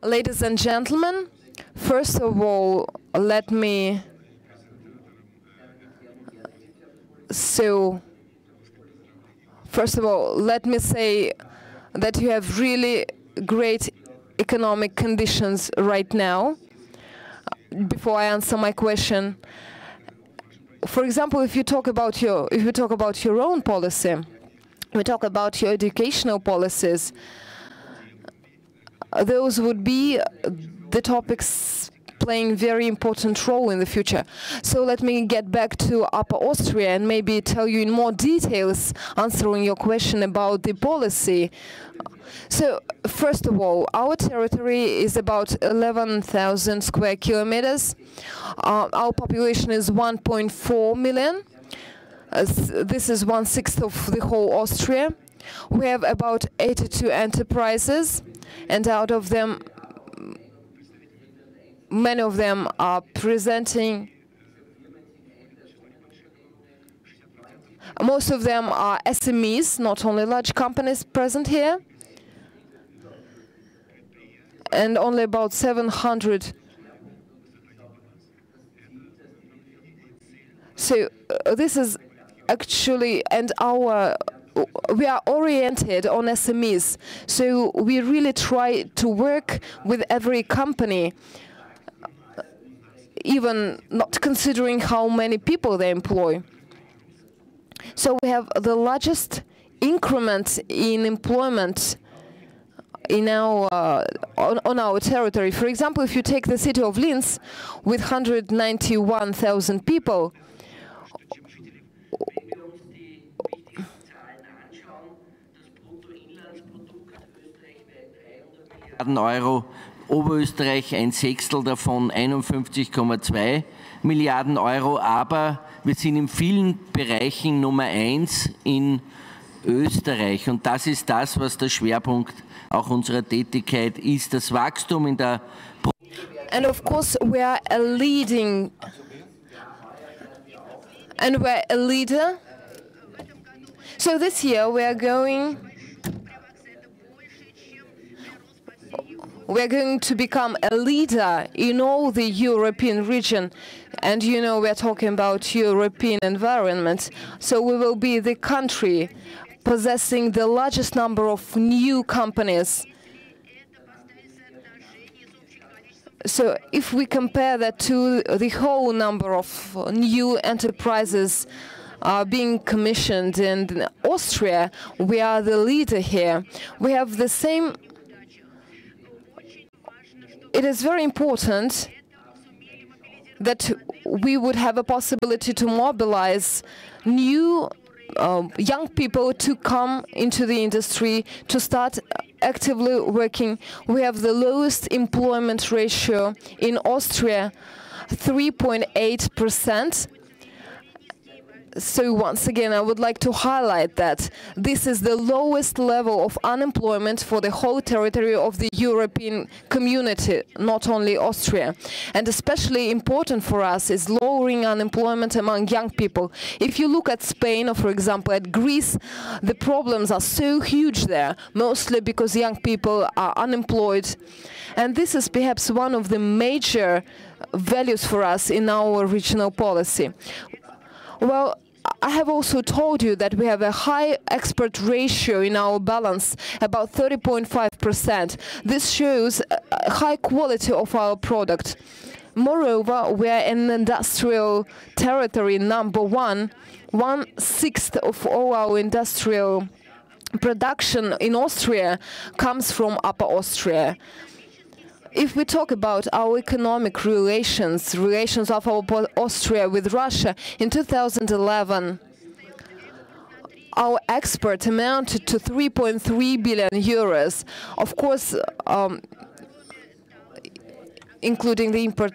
Ladies and gentlemen, first of all, let me say that you have really great economic conditions right now. Before I answer my question, for example, if you talk about your own policy, we talk about your educational policies, those would be the topics playing very important role in the future. So let me get back to Upper Austria and maybe tell you in more details, answering your question about the policy. So first of all, our territory is about 11,000 square kilometers. Our population is 1.4 million. This is 1/6 of the whole Austria. We have about 82 enterprises, and out of them, many of them are presenting. Most of them are SMEs, not only large companies present here. And only about 700. So this is actually, and we are oriented on SMEs. So we really try to work with every company, even not considering how many people they employ. So we have the largest increment in employment in on our territory. For example, if you take the city of Linz with 191,000 people, Euro, Oberösterreich ein Sechstel davon, 51,2 Milliarden Euro, aber wir sind in vielen Bereichen Nummer 1 in Österreich, und das ist das, was der Schwerpunkt auch unserer Tätigkeit ist, das Wachstum in der And of course we are a leader. So this year we are going to become a leader in all the European region. And you know, we're talking about European environment. So we will be the country possessing the largest number of new companies. So if we compare that to the whole number of new enterprises being commissioned in Austria, we are the leader here. We have the same. It is very important that we would have a possibility to mobilize new young people to come into the industry, to start actively working. We have the lowest employment ratio in Austria, 3.8%. So once again, I would like to highlight that this is the lowest level of unemployment for the whole territory of the European community, not only Austria. And especially important for us is lowering unemployment among young people. If you look at Spain or, for example, at Greece, the problems are so huge there, mostly because young people are unemployed. And this is perhaps one of the major values for us in our regional policy. Well, I have also told you that we have a high export ratio in our balance, about 30.5%. This shows a high quality of our product. Moreover, we are an industrial territory number 1. 1/6 of all our industrial production in Austria comes from Upper Austria. If we talk about our economic relations of Austria with Russia, in 2011, our export amounted to 3.3 billion euros. Of course, including the import,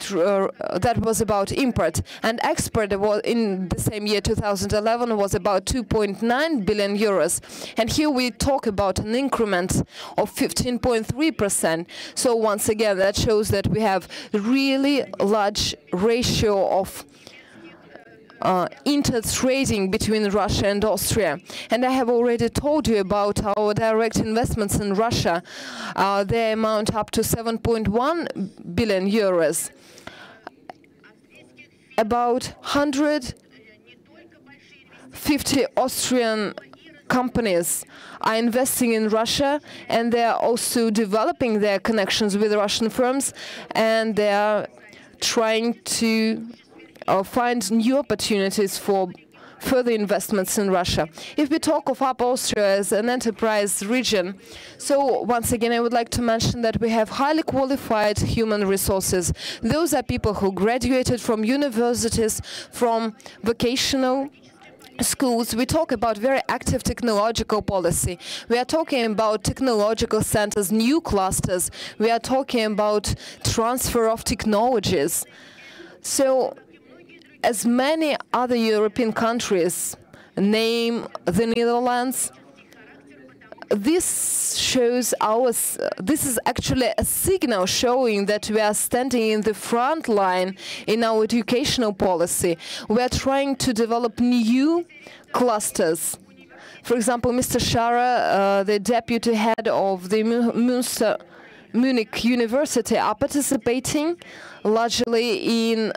that was about import. And export was, in the same year, 2011, was about 2.9 billion euros. And here we talk about an increment of 15.3%. So once again, that shows that we have really large ratio of inter-trading between Russia and Austria. And I have already told you about our direct investments in Russia. They amount up to 7.1 billion euros. About 150 Austrian companies are investing in Russia, and they are also developing their connections with Russian firms, and they are trying to find new opportunities for further investments in Russia. If we talk of Upper Austria as an enterprise region, so once again I would like to mention that we have highly qualified human resources. Those are people who graduated from universities, from vocational schools. We talk about very active technological policy. We are talking about technological centers, new clusters. We are talking about transfer of technologies. So, as many other European countries, name the Netherlands, this shows this is actually a signal showing that we are standing in the front line in our educational policy. We are trying to develop new clusters. For example, Mr. Schara, the deputy head of the Munich University, are participating largely in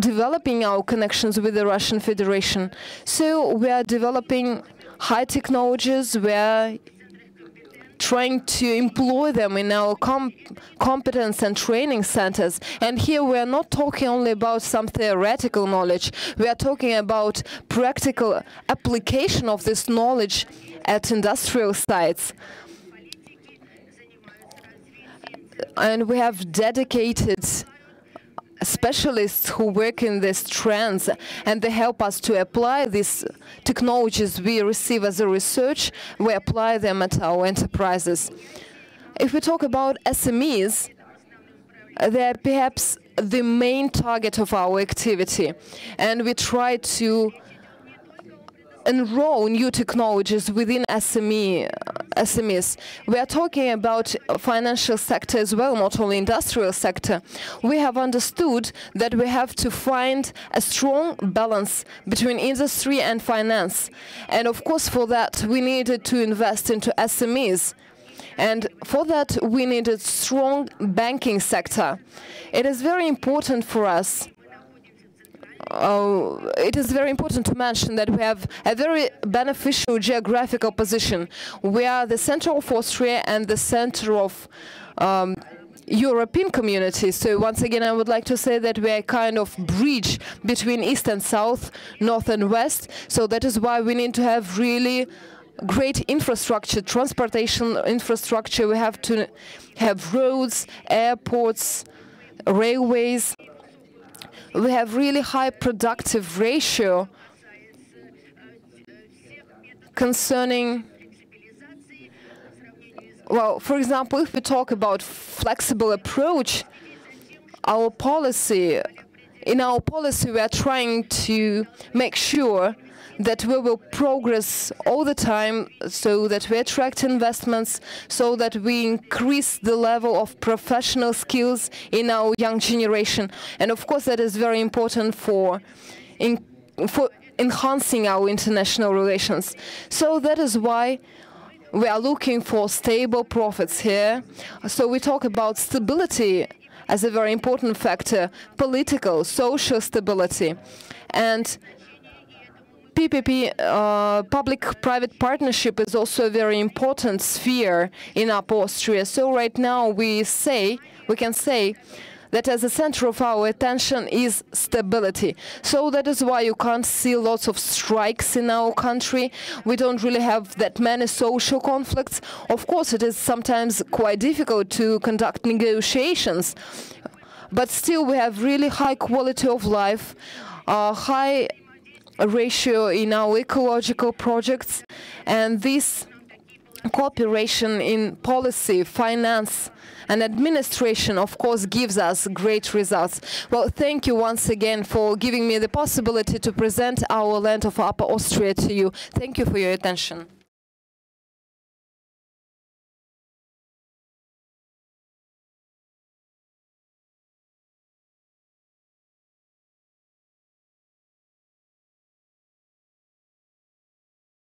developing our connections with the Russian Federation. So we are developing high technologies, we are trying to employ them in our competence and training centers. And here we are not talking only about some theoretical knowledge, we are talking about practical application of this knowledge at industrial sites. And we have dedicated specialists who work in these trends, and they help us to apply these technologies we receive as a research. We apply them at our enterprises. If we talk about SMEs, they are perhaps the main target of our activity, and we try to enroll new technologies within SMEs. We are talking about financial sector as well, not only industrial sector. We have understood that we have to find a strong balance between industry and finance. And of course, for that, we needed to invest into SMEs. And for that, we needed strong banking sector. It is very important for us. It is very important to mention that we have a very beneficial geographical position. We are the center of Austria and the center of European community. So once again, I would like to say that we are a kind of bridge between East and South, North and West. So that is why we need to have really great infrastructure, transportation infrastructure. We have to have roads, airports, railways. We have really high productive ratio concerning, well, for example, if we talk about flexible approach, our policy, in our policy we are trying to make sure that we will progress all the time, so that we attract investments, so that we increase the level of professional skills in our young generation. And of course that is very important for enhancing our international relations. So that is why we are looking for stable profits here. So we talk about stability as a very important factor, political, social stability. And PPP, public-private partnership, is also a very important sphere in Upper Austria. So right now we can say that as a center of our attention is stability. So that is why you can't see lots of strikes in our country. We don't really have that many social conflicts. Of course, it is sometimes quite difficult to conduct negotiations, but still we have really high quality of life, high ratio in our ecological projects, and this cooperation in policy, finance and administration, of course, gives us great results. Well, thank you once again for giving me the possibility to present our land of Upper Austria to you. Thank you for your attention.